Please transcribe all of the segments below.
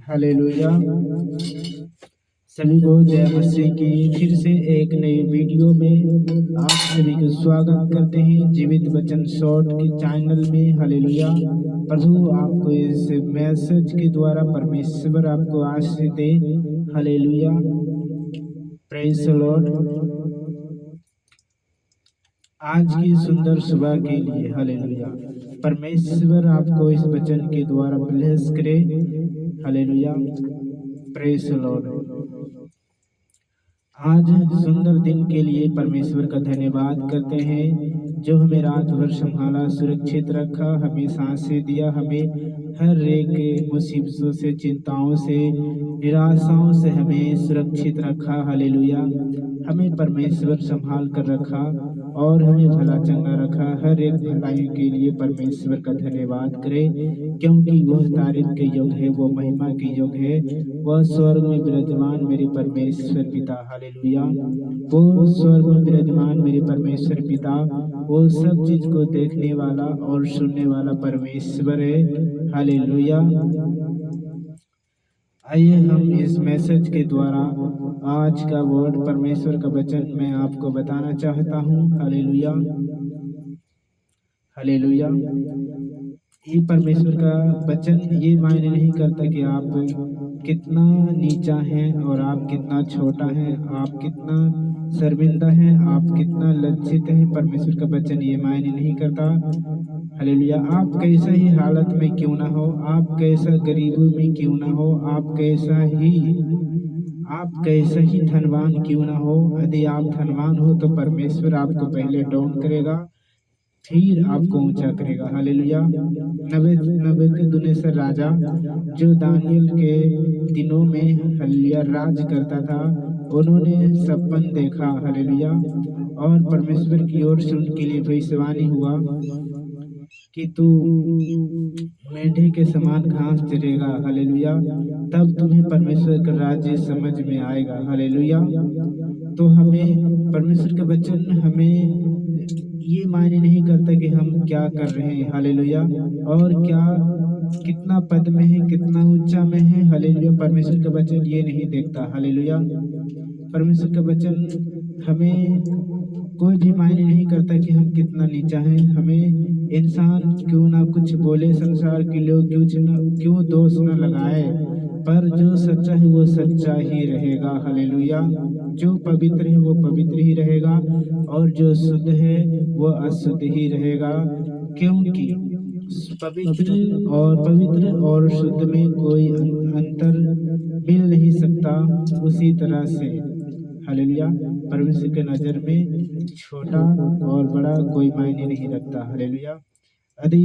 Hallelujah. सभी को जय मसीह की फिर से एक नई वीडियो में आप सभी को स्वागत करते हैं जीवित वचन शॉर्ट के चैनल में। हालेलुया। प्रभु आपको इस मैसेज के द्वारा परमेश्वर आपको आशीष दे। हालेलुया। Praise the Lord. आज की सुंदर सुबह के लिए हालेलुया परमेश्वर आपको इस वचन के द्वारा ब्लेस करे। हालेलुया। Praise the Lord. आज सुंदर दिन के लिए परमेश्वर का धन्यवाद करते हैं जो हमें रात भर संभाला, सुरक्षित रखा, हमें सांसें दिया, हमें हर एक मुसीबतों से, चिंताओं से, निराशाओं से हमें सुरक्षित रखा। हालेलुया। हमें परमेश्वर संभाल कर रखा और हमें भला चंगा रखा। हर एक भलाई के लिए परमेश्वर का धन्यवाद करें, क्योंकि वह तारीफ के योग्य है, वो महिमा के योग्य है। वह स्वर्ग में विराजमान मेरे परमेश्वर पिता। हालेलुया। वो स्वर्ग में विराजमान मेरे परमेश्वर पिता, वो सब चीज को देखने वाला और सुनने वाला परमेश्वर है। हालेलुया। आइए हम इस मैसेज के द्वारा आज का वर्ड, परमेश्वर का वचन मैं आपको बताना चाहता हूँ। हालेलुया। हालेलुया। ये परमेश्वर का वचन ये मायने नहीं करता कि आप कितना नीचा हैं और आप कितना छोटा हैं, आप कितना शर्मिंदा हैं, आप कितना लज्जित हैं। परमेश्वर का वचन ये मायने नहीं करता। हालेलुया। आप कैसा ही हालत में क्यों ना हो, आप कैसा गरीबी में क्यों ना हो, आप कैसा ही धनवान क्यों ना हो, यदि आप धनवान हो तो परमेश्वर आपको पहले डाउन करेगा, फिर आपको ऊंचा करेगा। हालेलुया। नबूकदनेस्सर राजा जो दानियल के दिनों में हालेलुया राज करता था, उन्होंने सपन देखा। हालेलुया। और परमेश्वर की ओर से उनके लिए भविष्यवाणी हुआ कि तू मेंढे के समान घास चरेगा। हालेलुया। तब तुम्हें परमेश्वर का राज्य समझ में आएगा। हालेलुया। तो हमें परमेश्वर का वचन हमें ये मायने नहीं करता कि हम क्या कर रहे हैं। हालेलुया। और क्या कितना पद में है, कितना ऊंचा में है। हालेलुया। परमेश्वर का वचन ये नहीं देखता। हालेलुया। परमेश्वर का वचन हमें कोई भी मायने नहीं करता कि हम कितना नीचा हैं। हमें इंसान क्यों ना कुछ बोले, संसार के लोग क्यों दोष न लगाए, पर जो सच्चा है वो सच्चा ही रहेगा। हालेलुया। जो पवित्र है वो पवित्र ही रहेगा और जो शुद्ध है वो अशुद्ध ही रहेगा, क्योंकि पवित्र और शुद्ध में कोई अंतर मिल नहीं सकता। उसी तरह से हालेलुया परमेश्वर के नजर में छोटा और बड़ा कोई मायने नहीं रखता। हालेलुया। यदि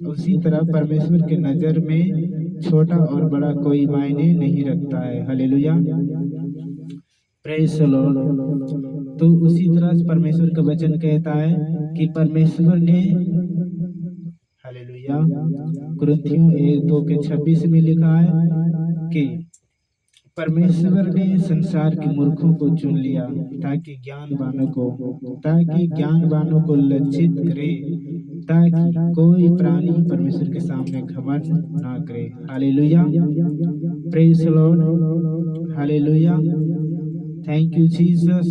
उसी तरह परमेश्वर के नजर में छोटा और बड़ा कोई मायने नहीं रखता है। हालेलुया। Praise the Lord. तो उसी तरह से परमेश्वर का वचन कहता है कि परमेश्वर ने हालेलुया कुरिन्थियों 1:2-26 में लिखा है कि परमेश्वर ने संसार के मूर्खों को चुन लिया ताकि ज्ञानवानों को लज्जित करे, ताकि कोई प्राणी परमेश्वर के सामने घमंड ना करे। Hallelujah. Praise the Lord. Hallelujah. Thank you Jesus.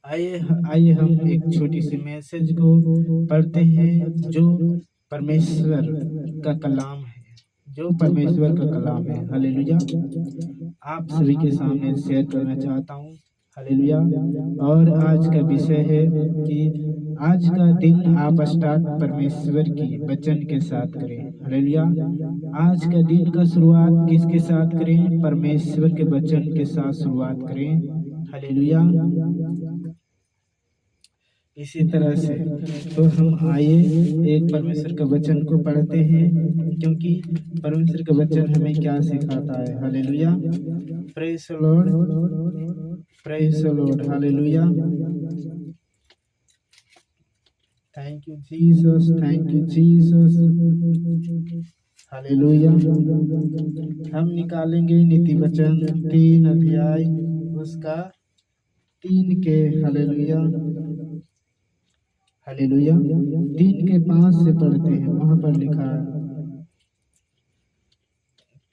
आइए हम एक छोटी सी मैसेज को पढ़ते हैं जो परमेश्वर का कलाम है, जो परमेश्वर का कलाम है। हालेलुया। आप सभी के सामने शेयर करना चाहता हूँ। हालेलुया। और आज का विषय है कि आज का दिन आप स्टार्ट परमेश्वर की वचन के साथ करें। हालेलुया। आज का दिन का शुरुआत किसके साथ करें? परमेश्वर के वचन के साथ शुरुआत करें। हालेलुया। इसी तरह से तो हम आइए एक परमेश्वर का वचन को पढ़ते हैं, क्योंकि परमेश्वर का वचन हमें क्या सिखाता है। Hallelujah. Praise the Lord. Praise the Lord. Hallelujah. Thank you Jesus. Thank you Jesus. Hallelujah. हम निकालेंगे नीति वचन 3 अध्याय उसका 3 के हालेलुया। हालेलुया 3 के 5 से पढ़ते हैं। वहां पर लिखा है,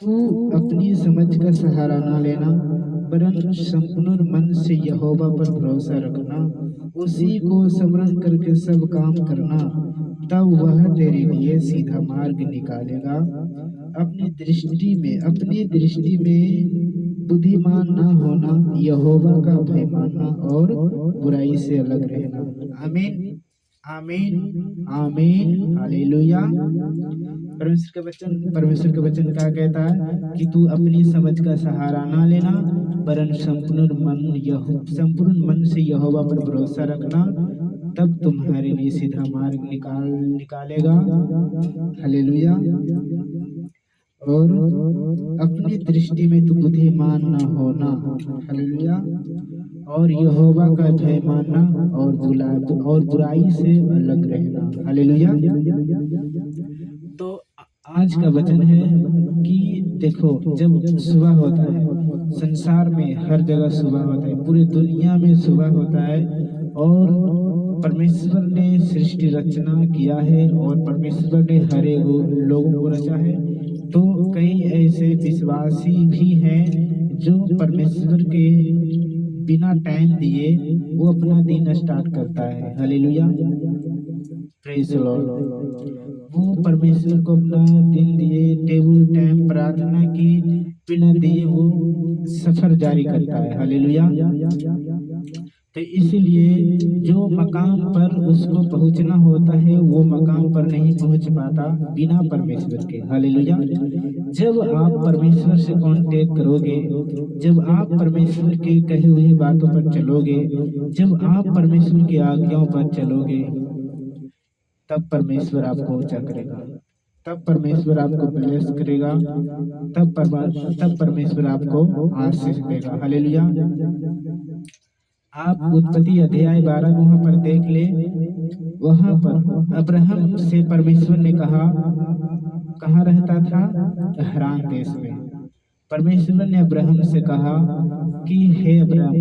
तू अपनी समझ का सहारा ना लेना, वरन संपूर्ण मन से यहोवा पर भरोसा रखना, उसी को स्मरण करके सब काम करना, तब वह तेरे लिए सीधा मार्ग निकालेगा। अपनी दृष्टि में बुद्धिमान ना होना, यहोवा का भय मानना और बुराई से अलग रहना। आमीन, आमीन, आमीन, हालेलुया। परमेश्वर के वचन क्या कहता है कि तू अपनी समझ का सहारा ना लेना, वरन संपूर्ण मन से यहोवा पर भरोसा रखना, तब तुम्हारे लिए सीधा मार्ग निकालेगा। हालेलुया। और अपनी दृष्टि में तू बुद्धिमान न होना। हालेलुया। और यहोवा का भय मानना और बुराई से अलग रहना। हालेलुया। तो आज का वचन है कि देखो, जब सुबह होता है, संसार में हर जगह सुबह होता है, पूरी दुनिया में सुबह होता है, और परमेश्वर ने सृष्टि रचना किया है और परमेश्वर ने हर एक लोगों को रचा है। तो कई ऐसे विश्वासी भी हैं जो परमेश्वर के बिना टाइम दिए वो अपना दिन स्टार्ट करता है। Hallelujah, praise the Lord. वो परमेश्वर को अपना दिन दिए, टेबल टाइम प्रार्थना की बिना दिए वो सफर जारी करता है। हालेलुया। तो इसीलिए जो मकाम पर उसको पहुंचना होता है वो मकाम पर नहीं पहुंच पाता बिना परमेश्वर के। हालेलुया। जब आप परमेश्वर से कांटेक्ट करोगे, जब आप परमेश्वर के कहे हुए बातों पर चलोगे, जब आप परमेश्वर की आज्ञाओं पर चलोगे, तब परमेश्वर आपको ऊंचा करेगा, तब परमेश्वर आपको ब्लेस करेगा, तब परमेश्वर आपको आशीष देगा। हालेलुया। आप उत्पत्ति अध्याय 12 वहां पर देख ले, वहां पर अब्राहम से परमेश्वर ने कहा, कहाँ रहता था? हरान देश में। परमेश्वर ने अब्राहम से कहा कि हे अब्राहम,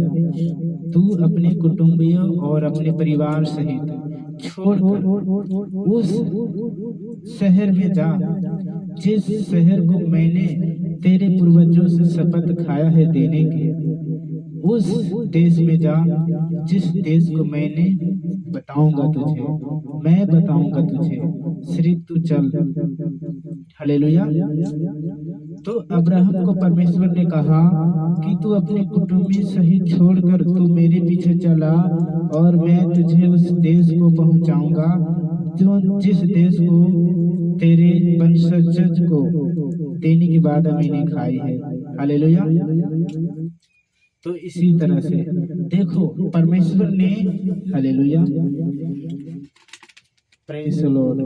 तू अपने कुटुंबियों और अपने परिवार सहित छोड़कर उस शहर में जा, जिस शहर को मैंने तेरे पूर्वजों से शपथ खाया है देने की। उस देश में जा जिस देश को मैंने बताऊंगा तुझे, मैं बताऊंगा तुझे, सिर्फ तू चल। हालेलुया। तो अब्राहम को परमेश्वर ने कहा कि तू अपने कुटुंबी सहित छोड़कर तू मेरे पीछे चला, और मैं तुझे उस देश को पहुंचाऊंगा जो जिस देश को तेरे वंशज को देने की वादा मैंने खाई है। हालेलुया। तो इसी तरह से देखो, परमेश्वर ने, hallelujah, praise the Lord,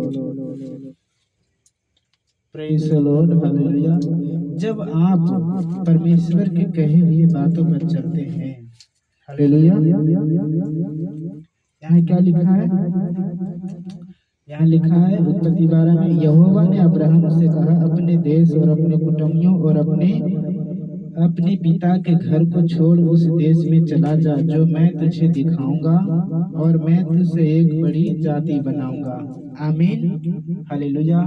praise the Lord, hallelujah. जब आप परमेश्वर के कहे हुए बातों पर चलते हैं, हालेलुया, यहाँ क्या लिखा है? यहाँ लिखा है उत्पत्ति 12 में, यहोवा ने अब्राहम से कहा, अपने देश और अपने कुटुंबियों और अपने पिता के घर को छोड़ उस देश में चला जा जो मैं तुझे दिखाऊंगा, और मैं तुझसे एक बड़ी जाति बनाऊंगा। आमीन, hallelujah,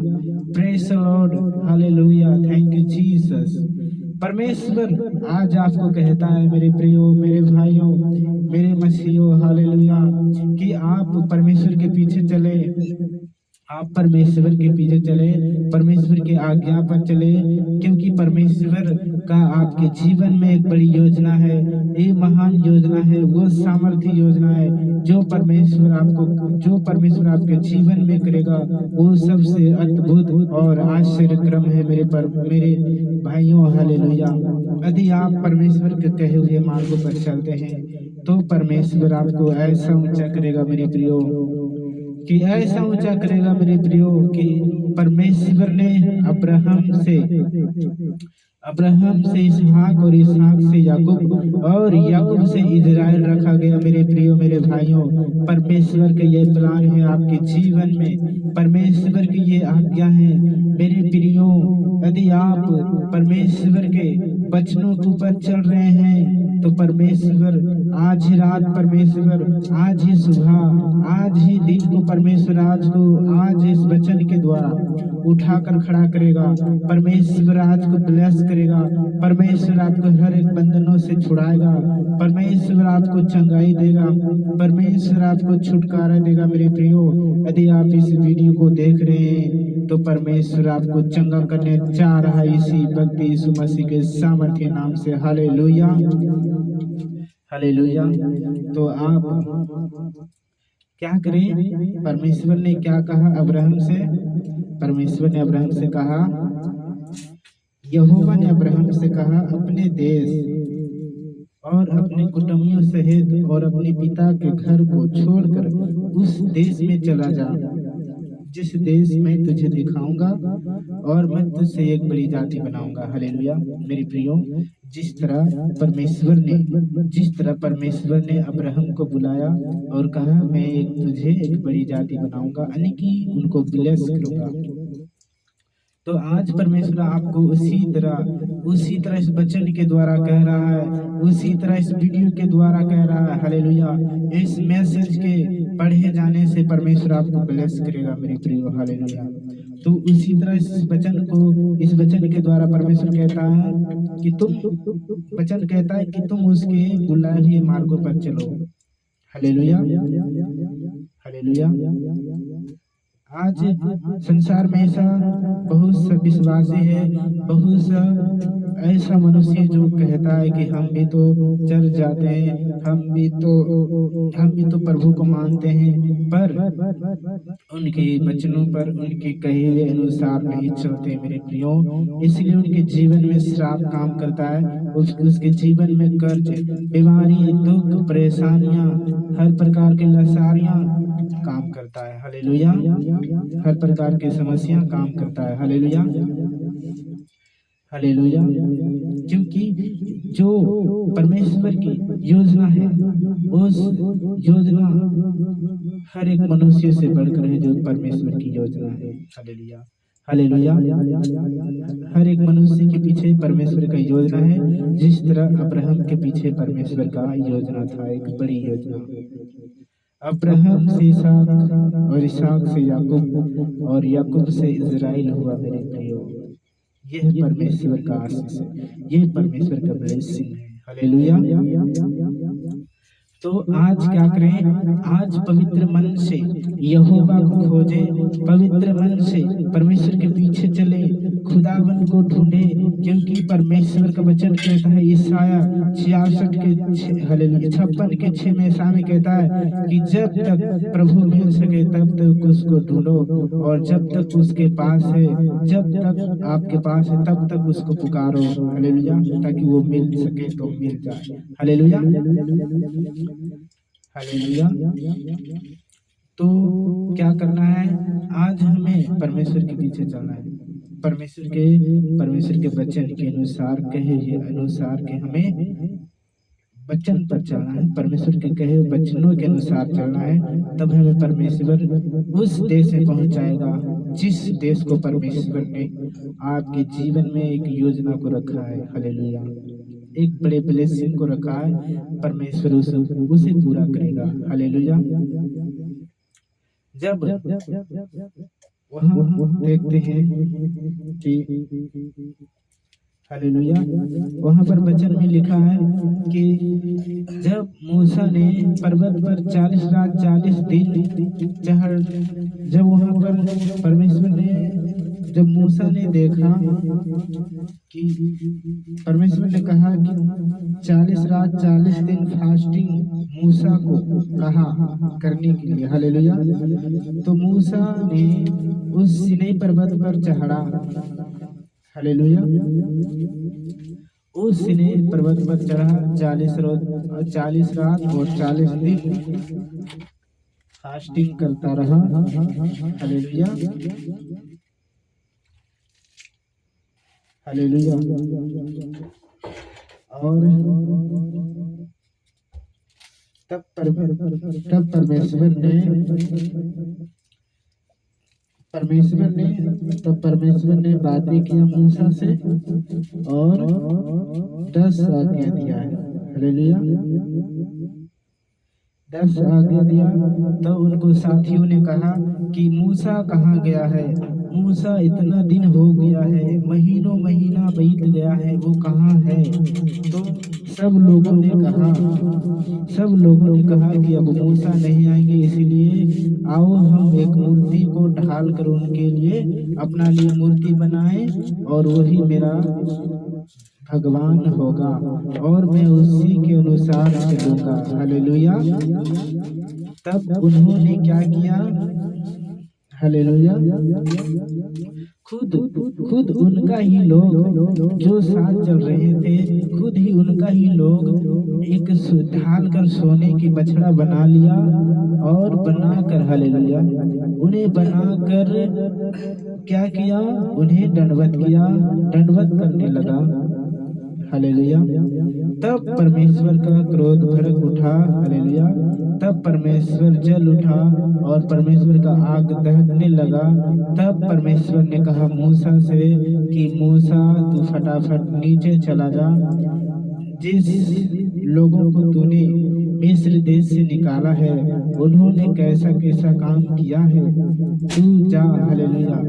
praise the Lord, hallelujah, thank you Jesus. परमेश्वर आज आपको कहता है, मेरे प्रियो, मेरे भाइयों, मेरे मसीहों, हालेलुया, कि आप परमेश्वर के पीछे चले, आप परमेश्वर के पीछे चले, परमेश्वर की आज्ञा पर चले, क्योंकि परमेश्वर का आपके जीवन में एक बड़ी योजना है, एक महान योजना है, वो सामर्थ्य योजना है जो परमेश्वर आपके जीवन में करेगा, वो सबसे अद्भुत और आश्चर्यक्रम है मेरे भाइयों। हालेलुया। यदि आप परमेश्वर के कहे हुए मार्गों पर चलते हैं तो परमेश्वर आपको ऐसा ऊंचा करेगा मेरे प्रियो, कि ऐसा ऊंचा करेगा मेरे प्रियो, कि परमेश्वर ने अब्राहम से इसहाक और इसहाक से याकूब और याकूब से इजराइल रखा गया। मेरे प्रियो, मेरे भाइयों, परमेश्वर के ये प्लान है आपके जीवन में, परमेश्वर की ये आज्ञा है मेरे प्रियो। यदि आप परमेश्वर के वचनों के ऊपर चल रहे हैं तो परमेश्वर आज ही रात, परमेश्वर आज ही सुबह, आज ही दिन को परमेश्वर आज इस वचन के द्वारा उठाकर खड़ा करेगा। परमेश्वर आज को ब्लेस करेगा। परमेश्वर आपको हर एक बंधनों से छुड़ाएगा। परमेश्वर आपको चंगाई देगा। परमेश्वर आपको छुटकारा देगा। मेरे प्रियो, यदि आप इस वीडियो को देख रहे हैं तो परमेश्वर आपको चंगा करने जा रहा है इसी वक्त यीशु मसीह के सामर्थ्य नाम से। Hallelujah, hallelujah. तो आप क्या करें? परमेश्वर ने क्या कहा अब्राहम से? परमेश्वर ने अब्राहम से कहा, यहोवा ने अब्राहम से कहा, अपने देश और अपने कुटुंबियों सहित और अपने पिता के घर को छोड़कर उस देश में चला जा जिस देश में तुझे दिखाऊंगा, और मैं तुझसे एक बड़ी जाति बनाऊंगा। हालेलुया। मेरे प्रियो, जिस तरह परमेश्वर ने अब्राहम को बुलाया और कहा मैं तुझे एक बड़ी जाति बनाऊंगा, यानी कि उनको ब्लेस करूंगा, तो आज परमेश्वर आपको उसी तरह इस वचन के द्वारा कह रहा है, उसी तरह इस वीडियो के द्वारा कह रहा है। हालेलुया। इस मैसेज के पढ़े जाने से परमेश्वर आपको ब्लेस करेगा मेरे प्रियो। हालेलुया। तो उसी तरह इस वचन के द्वारा परमेश्वर कहता है कि तुम उसके बुलाए हुए मार्गों पर चलो। Hallelujah, hallelujah. आज संसार में ऐसा बहुत सा विश्वासी है, बहुत सा ऐसा मनुष्य जो कहता है कि हम भी तो चर्च जाते हैं, हम भी तो प्रभु को मानते हैं, पर उनके वचनों पर, उनके कहे हुए अनुसार नहीं चलते मेरे प्रियो। इसलिए उनके जीवन में श्राप काम करता है। उसके जीवन में कर्ज, बीमारी, दुख, परेशानियां, हर प्रकार की लाचारियां काम करता है। हालेलुया। हर प्रकार की समस्या काम करता है। Hallelujah, hallelujah. क्योंकि जो परमेश्वर की योजना है, उस योजना हर एक मनुष्य से बढ़कर है जो परमेश्वर की योजना है। Hallelujah, hallelujah. हर एक मनुष्य के पीछे परमेश्वर का योजना है, जिस तरह अब्राहम के पीछे परमेश्वर का योजना था, एक बड़ी योजना। अब्राहम से इसहाक और इसहाक से याकूब और याकूब से इज़राइल हुआ मेरे प्रियो। यह परमेश्वर का आशीष है, यह परमेश्वर का ब्लेसिंग है। हालेलुया। तो आज क्या करें? आज पवित्र मन से यहोवा को खोजे, पवित्र मन से परमेश्वर के पीछे चले, खुदावन को ढूंढे, क्योंकि परमेश्वर का वचन कहता है ईसाया 56 के 6 में ऐसा में कहता है कि जब तक प्रभु मिल सके तब तक उसको ढूंढो, और जब तक उसके पास है, जब तक आपके पास है तब तक उसको पुकारो। हालेलुया। ताकि वो मिल सके तो मिल जाए। Hallelujah, hallelujah. तो क्या करना है? आज हमें परमेश्वर के पीछे चलना है, परमेश्वर के वचन के अनुसार, कहे अनुसार के हमें वचन पर चलना है, परमेश्वर के कहे वचनों के अनुसार चलना है। तब हमें परमेश्वर उस देश में पहुंचाएगा जिस देश को परमेश्वर ने आपके जीवन में एक योजना को रखा है। हालेलुया। एक बड़े ब्लेसिंग को रखा है, परमेश्वर उसे पूरा करेगा। हालेलुया। जब वहाँ देखते हैं कि हालेलुया, वहाँ पर वचन में लिखा है कि जब मूसा ने पर्वत पर 40 रात 40 दिन चढ़, जब वहाँ पर परमेश्वर ने, जब मूसा ने देखा कि परमेश्वर ने कहा कि 40 रात 40 दिन फास्टिंग मूसा को कहा करने के लिए। हालेलुया। तो मूसा ने उस सीनै पर्वत पर चढ़ा। हालेलुया। उस सीनै पर्वत पर चढ़ा, 40 रात और 40 दिन फास्टिंग करता रहा। Hallelujah, hallelujah. और तब परमेश्वर ने परमेश्वर ने बातें किया मूसा से और 10 आज्ञा दिया है। हालेलुया। 10 आज्ञा दिया। तो उनको साथियों ने कहा कि मूसा कहाँ गया है? मूसा इतना दिन हो गया है, महीनों महीना बीत गया है, वो कहाँ है? तो सब लोगों ने कहा कि अब मूसा नहीं आएंगे, इसलिए आओ हम एक मूर्ति को ढाल कर उनके लिए अपना लिए मूर्ति बनाए और वही मेरा भगवान होगा और मैं उसी के अनुसार चलूंगा। हालेलुया। तब उन्होंने क्या किया? हालेलुया। खुद उनका ही लोग जो साथ चल रहे थे, खुद ही उनका ही लोग एक ढाल कर सोने की बछड़ा बना लिया और बनाकर, हालेलुया, उन्हें बनाकर क्या किया? उन्हें दंडवत करने लगा। हालेलुया। तब परमेश्वर का क्रोध भड़क उठा। हालेलुया। तब परमेश्वर जल उठा और परमेश्वर का आग दहकने लगा। तब परमेश्वर ने कहा मूसा से कि मूसा तू फटाफट नीचे चला जा, जिस लोगों को तूने मिस्र देश से निकाला है उन्होंने कैसा कैसा काम किया है, तू जा। हालेलुया।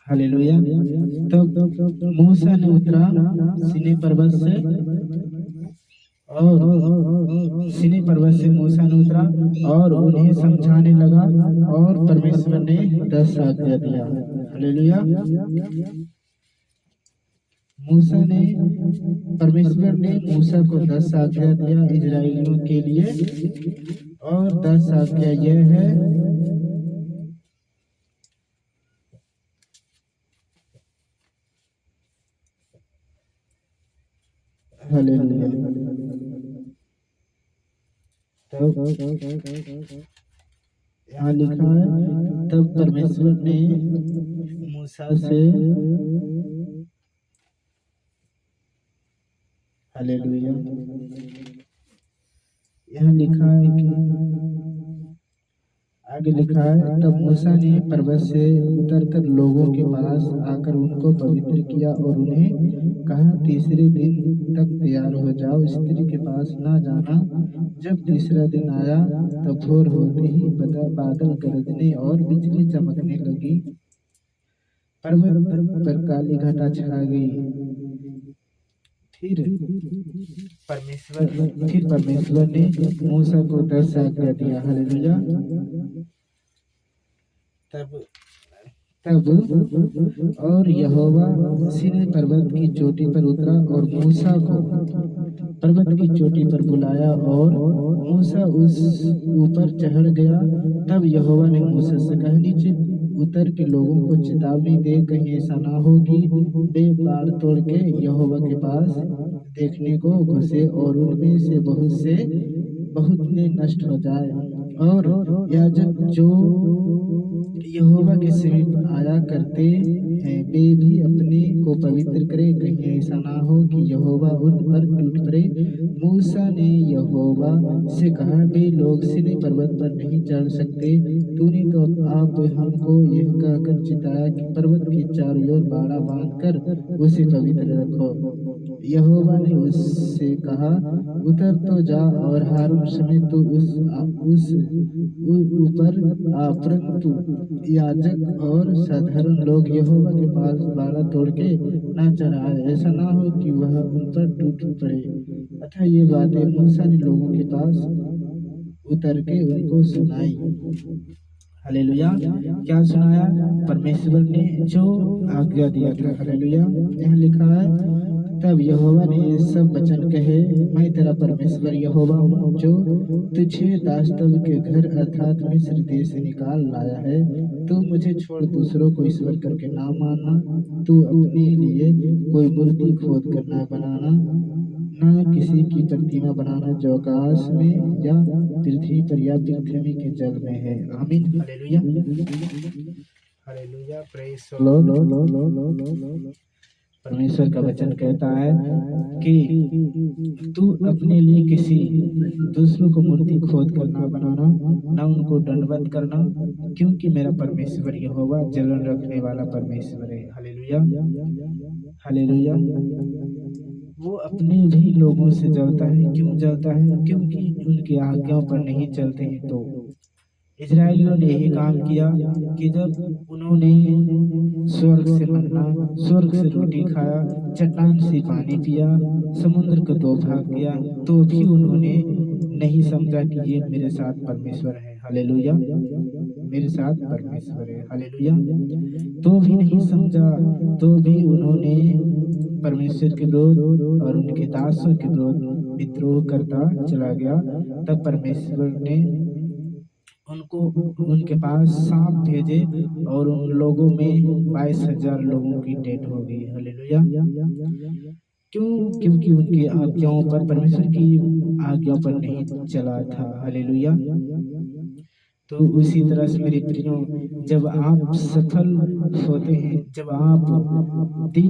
हालेलुया। तब मूसा ने उतरा सीनै पर्वत से मूसा ने उतरा और उन्हें समझाने लगा और परमेश्वर ने 10 आज्ञा दिया। हालेलुया। परमेश्वर ने मूसा को 10 आज्ञा दिया इजराइलियों के लिए और 10 आज्ञा यह है, हालेलुया। यहाँ लिखा है तब परमेश्वर ने मूसा से, हालेलुया, यहाँ लिखा है कि आगे लिखा है तब मूसा ने पर्वत से उतरकर लोगों के पास आकर उनको पवित्र किया और उन्हें कहा तीसरे दिन तक तैयार हो जाओ, स्त्री के पास न जाना। जब तीसरा दिन आया तब भोर होते ही बादल गरजने और बिजली चमकने लगी, पर्वत पर काली घटा छा गई। फिर परमेश्वर ने मूसा को 10 आज्ञा दिया। हालेलुया। तब और यहोवा सीनै पर्वत की चोटी पर उतरा और मूसा को पर्वत की चोटी पर बुलाया और मूसा उस ऊपर चढ़ गया। तब यहोवा ने मूसा से कहा नीचे उतर के लोगों को चेतावनी दे, कहीं ऐसा ना हो कि वे बाड़ तोड़ के यहोवा के पास देखने को घुसे और उनमें से बहुत ने नष्ट हो जाए। और याजक जो यहोवा के समीप आया करते हैं वे भी अपने को पवित्र करे, कहीं ऐसा ना हो कि यहोवा उन पर टूट पड़े। मूसा ने यहोवा से कहा वे लोग सीनै पर्वत पर नहीं चढ़ सकते, तूने तो आप हमको यह कहकर चिताया कि पर्वत के चारों ओर बाड़ा बांधकर उसे पवित्र रखो। यहोवा ने उससे कहा उतर तो जा और हारून समेत तो उस ऊपर आ, परंतु याजक और साधारण लोग यहोवा के पास बाड़ा तोड़ के ना चढ़ाए, ऐसा ना हो कि वह उन पर टूट पड़े। अतः ये बातें मूसा ने लोगों के पास उतर के उनको सुनाई। हालेलुया। क्या सुनाया? परमेश्वर ने जो आज्ञा दिया था। हालेलुया। यहाँ लिखा है तब यहोवा ने ये सब वचन कहे, मैं तेरा परमेश्वर यहोवा हूँ जो तुझे दासत्व के घर अर्थात मिस्र देश से निकाल लाया है। तू मुझे छोड़ दूसरों को ईश्वर करके ना मानना, तू अपने लिए कोई मूर्ति खोद कर ना बनाना, ना किसी की प्रतिमा बनाना जो आकाश में या पृथ्वी पर या पृथ्वी के जल में है। आमीन। Hallelujah. Hallelujah. Praise the Lord. परमेश्वर का वचन कहता है कि तू अपने लिए किसी दूसरों को मूर्ति खोद कर ना बनाना, ना उनको दंडवत करना, क्योंकि मेरा परमेश्वर यहोवा जलन रखने वाला परमेश्वर है। Hallelujah, hallelujah. वो अपने भी लोगों से जलता है। क्यों जलता है? क्योंकि उनकी आज्ञाओं पर नहीं चलते हैं। तो इजराइलियों ने यही काम किया कि जब उन्होंने स्वर्ग से मन्ना, स्वर्ग से रोटी खाया, चट्टान से पानी पिया, समुद्र को दो भाग किया, तो भी उन्होंने नहीं समझा कि ये मेरे साथ परमेश्वर है। हालेलुया, मेरे साथ परमेश्वर है। हालेलुया। तो भी नहीं समझा, तो भी उन्होंने परमेश्वर के विरोध और उनके दासों के विरोध विद्रोह करता चला गया। तब परमेश्वर ने उनको उनके पास सांप भेजे और उन लोगों में 22,000 लोगों की डेथ हो गई। हालेलुया। क्यों? क्योंकि उनकी आज्ञाओं पर, परमेश्वर की आज्ञाओं पर नहीं चला था। हालेलुया। तो उसी तरह से मेरे प्रियो, जब आप सफल होते हैं, जब आप दिन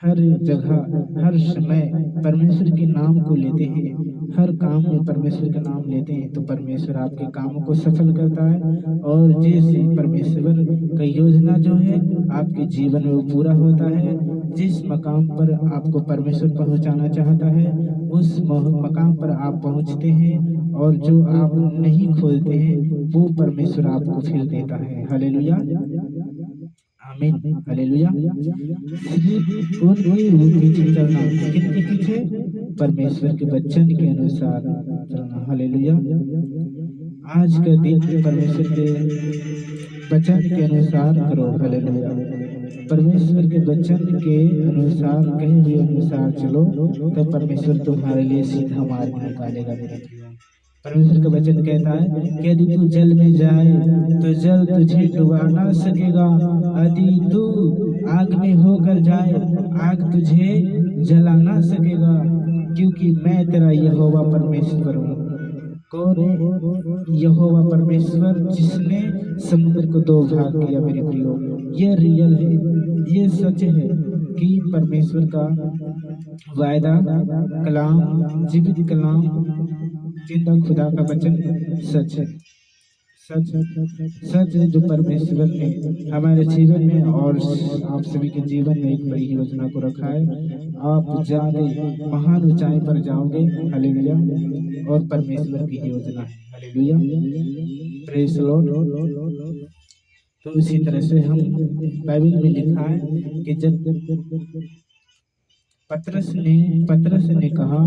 हर जगह हर समय परमेश्वर के नाम को लेते हैं, हर काम में परमेश्वर का नाम लेते हैं, तो परमेश्वर आपके कामों को सफल करता है। और जैसे परमेश्वर का योजना जो है आपके जीवन में वो पूरा होता है। जिस मकाम पर आपको परमेश्वर पहुंचाना चाहता है, उस मकाम पर आप पहुंचते हैं। और जो आप नहीं खोलते हैं, वो परमेश्वर आपको फिर देता है। हालेलुया, आमीन, हालेलुया। सिर्फ उनके पीछे चलना, किनके पीछे? परमेश्वर के वचन के अनुसार चलना। हालेलुया। आज का दिन परमेश्वर के वचन के अनुसार करो। हालेलुया। परमेश्वर के वचन के अनुसार, कहे हुए अनुसार चलो, तो परमेश्वर तुम्हारे लिए सीधा मार्ग निकालेगा। मेरे प्रियो, परमेश्वर का वचन कहता है कि यदि तू जल में जाए तो जल तुझे डुबा ना सकेगा, यदि तू आग में होकर जाए, आग तुझे जला ना सकेगा, क्योंकि मैं तेरा यहोवा परमेश्वर हूँ। कौन है यहोवा परमेश्वर? जिसने समुद्र को दो भाग किया। मेरे प्रियो, ये रियल है, ये सच है कि परमेश्वर का वायदा कलाम, जीवित कलाम, जिंदा खुदा का वचन सच है। सच सच है, जो परमेश्वर ने हमारे जीवन में और आप सभी के जीवन में एक बड़ी योजना को रखा है। आप ज्यादा महान ऊंचाई पर जाओगे। हालेलुया। और परमेश्वर की योजना है। Hallelujah, praise the Lord. तो इसी तरह से हम बाइबल में लिखा है कि जब पतरस ने कहा,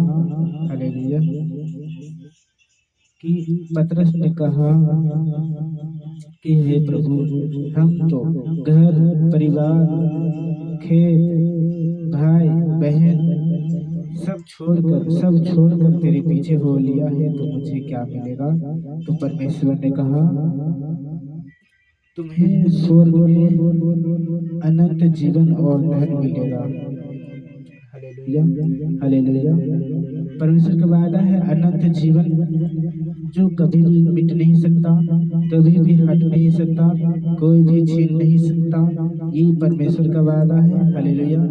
हालेलुया, कि पतरस ने कहा कि हे प्रभु, हम तो घर परिवार, खेत, भाई बहन सब छोड़कर तेरे पीछे हो लिया है, तो मुझे क्या मिलेगा? तो परमेश्वर ने कहा, तुम्हें स्वर्ग में अनंत जीवन और धन मिलेगा। Hallelujah, hallelujah. परमेश्वर का वादा है अनंत जीवन, जो कभी भी मिट नहीं सकता, कभी भी हट नहीं सकता, कोई भी छीन नहीं सकता। ये परमेश्वर का वादा है। हालेलुया।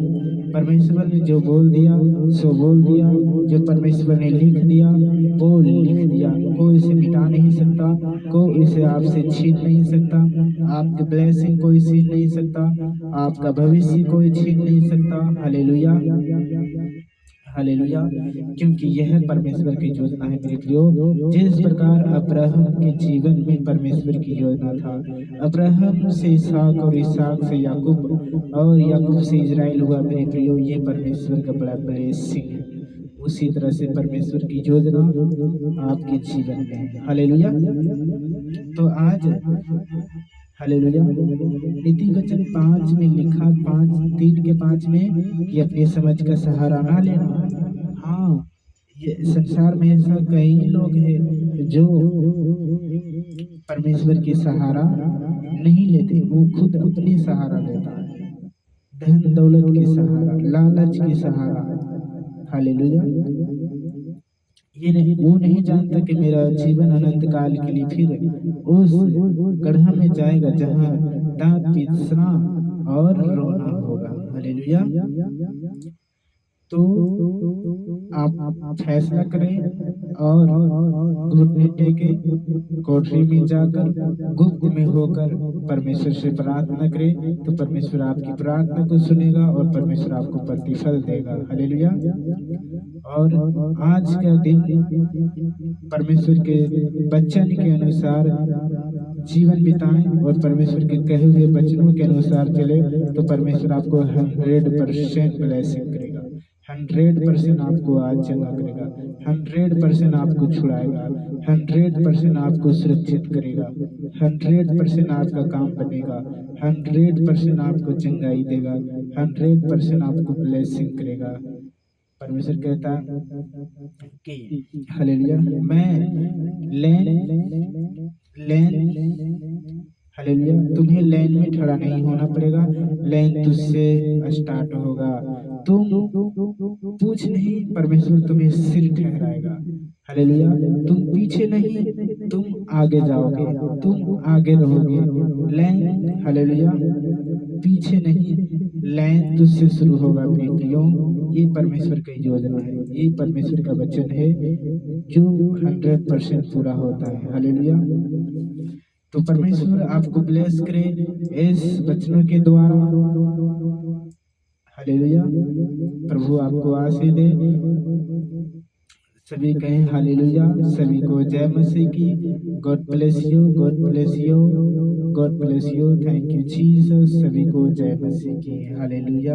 परमेश्वर ने जो बोल दिया सो बोल दिया, जो परमेश्वर ने लिख दिया वो लिख दिया। कोई इसे मिटा नहीं सकता, कोई इसे आपसे छीन नहीं सकता। आपके ब्लेसिंग कोई छीन नहीं सकता, आपका भविष्य कोई छीन नहीं सकता। Hallelujah, hallelujah. क्योंकि यह परमेश्वर की योजना है। मेरे प्रियो, जिस प्रकार अब्राहम के जीवन में परमेश्वर की योजना था, अब्राहम से इसहाक और इसहाक से याकूब और याकूब से इजराइल हुआ। मेरे प्रियो, ये परमेश्वर का बड़ा ब्लेसिंग है। उसी तरह से परमेश्वर की योजना आपके जीवन में है। हालेलुया। तो आज हालेलुया, नीति वचन 5 में लिखा, 3:5 में, कि अपनी समझ का सहारा ना लेना। हाँ, ये संसार में ऐसा कई लोग हैं जो परमेश्वर की सहारा नहीं लेते, वो खुद अपनी सहारा लेता है, धन दौलत की सहारा, लालच की सहारा। हालेलुया। वो नहीं जानता कि मेरा जीवन अनंत काल के लिए फिर उस गड्ढा में जाएगा जहाँ दांत पीसना और रोना होगा। हालेलुया। तो आप फैसला करें और घुटने टेके कोठरी में जाकर गुप्त में होकर परमेश्वर से प्रार्थना करें, तो परमेश्वर आपकी प्रार्थना को सुनेगा और परमेश्वर आपको प्रतिफल देगा। हालेलुया। और आज का दिन परमेश्वर के वचन के अनुसार जीवन बिताएं और परमेश्वर के कहे हुए वचनों के अनुसार चले, तो परमेश्वर आपको 100% ब्लेसिंग करेगा, 100% आपको आज चंगा करेगा, 100% आपको छुड़ाएगा, 100% आपको सुरक्षित करेगा, 100% आपका काम बनेगा, 100% आपको चंगाई देगा, 100% आपको ब्लेसिंग करेगा। परमेश्वर कहता कि हालेलुया, मैं लेन हालेलुया, तुम्हें लाइन में खड़ा नहीं होना पड़ेगा, लाइन तुझसे स्टार्ट होगा। तुम पूछ नहीं, परमेश्वर तुम्हें सिर ठहराएगा। हालेलुया, तुम पीछे नहीं, तुम आगे जाओगे, तुम आगे रहोगे। लाइन हालेलुया, पीछे नहीं, लाइन तुझसे शुरू होगा। प्रियो, ये परमेश्वर की योजना है, ये परमेश्वर का वचन है जो 100% पूरा होता है। हालेलुया। तो परमेश्वर आपको ब्लेस करे इस वचनों के द्वारा। हालेलुया। प्रभु आपको आशीष दे। सभी कहें हालेलुया। सभी को जय मसीह की। God bless you, God bless you, God bless you. Thank you Jesus. सभी को जय मसीह की। हालेलुया।